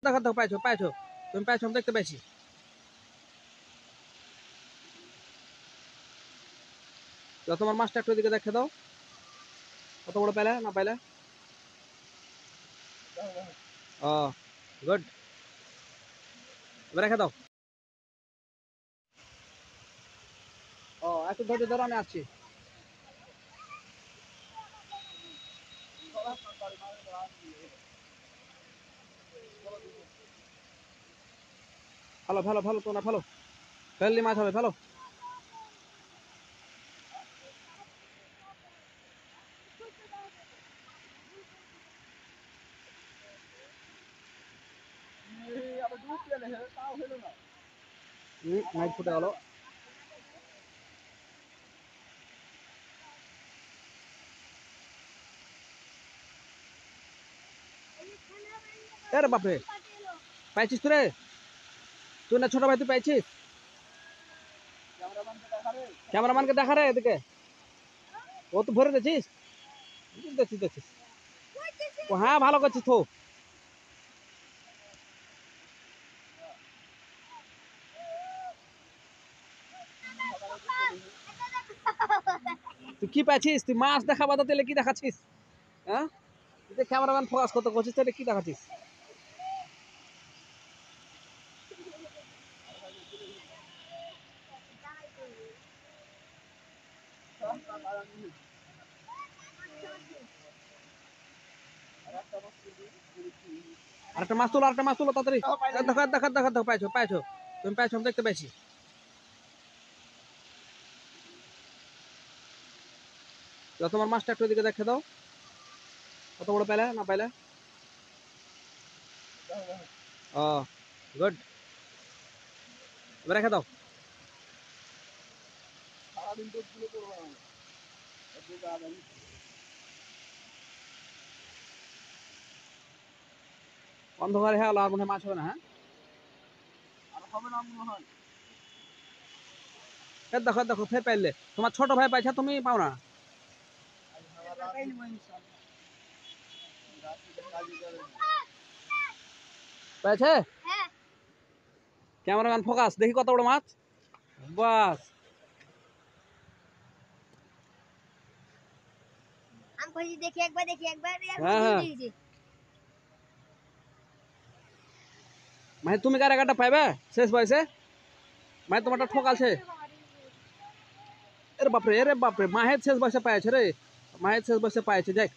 দেখো দেখো পাইছো পাইছো, তুমি পাইছো, আমি দেখতে পাইছি। তো তোমার মাছটা একটু এদিকে দেখে দাও, কত বড় পাইলে না পাইলে। ও গুড, এবার রেখে দাও। ও একটু ধৈর্য ধরো, আমি আসছি। ভালো ভালো ভালো, তোমরা ভালো, ফেললি মাছ হবে ভালো। মাছ ফুটে গেল। এরে বাপরে, পাইছিস তো রে, তুই না ছোট ভাই, তুই পাইছিস? ক্যামেরাম্যানকে দেখা রে এদিকে, ও তো ভরে দিয়েছিস, দেখছিস দেখছিস। ও হ্যাঁ ভালো করছিস তো। তুই কি পাইছিস? তুই মাছ দেখা বাদা দিলে কি দেখাচ্ছিস? হ্যাঁ, তুই ক্যামেরাম্যান ফোকাস করতে করছিস, তাহলে কি দেখাচ্ছিস? আরেকটা মাছ তুলো, আরেকটা মাছ তুলো তাড়াতাড়ি। দেখো দেখো দেখো দেখো, পাইছো পাইছো, তুমি পাইছো, আমি দেখতে পাইছি। তো তোমার মাছটা একটু এদিকে দেখে দাও, কত বড় পাইলে না পাইলে। ও গুড, এবার রেখে দাও। অন্ধকার হয়ে গেল, আর মনে হয় মাছ হবে না। হ্যাঁ দেখো দেখো, ফের পাইলে। তোমার ছোট ভাই পাইছা, তুমি পাও না। পাইছে, ক্যামেরাম্যান ফোকাস, দেখি কত বড় মাছ। বাস, দেখি একবার, দেখি একবার, হ্যাঁ হ্যাঁ, মানে তুমি কার এগারটা পাইবে শেষ বয়সে, মানে তোমারটা ঠকালছে। এর বাপরে, এরে বাপরে, মাহের শেষ বয়সে পাইছে রে, মাহের শেষ বয়সে পাইছে। দেখ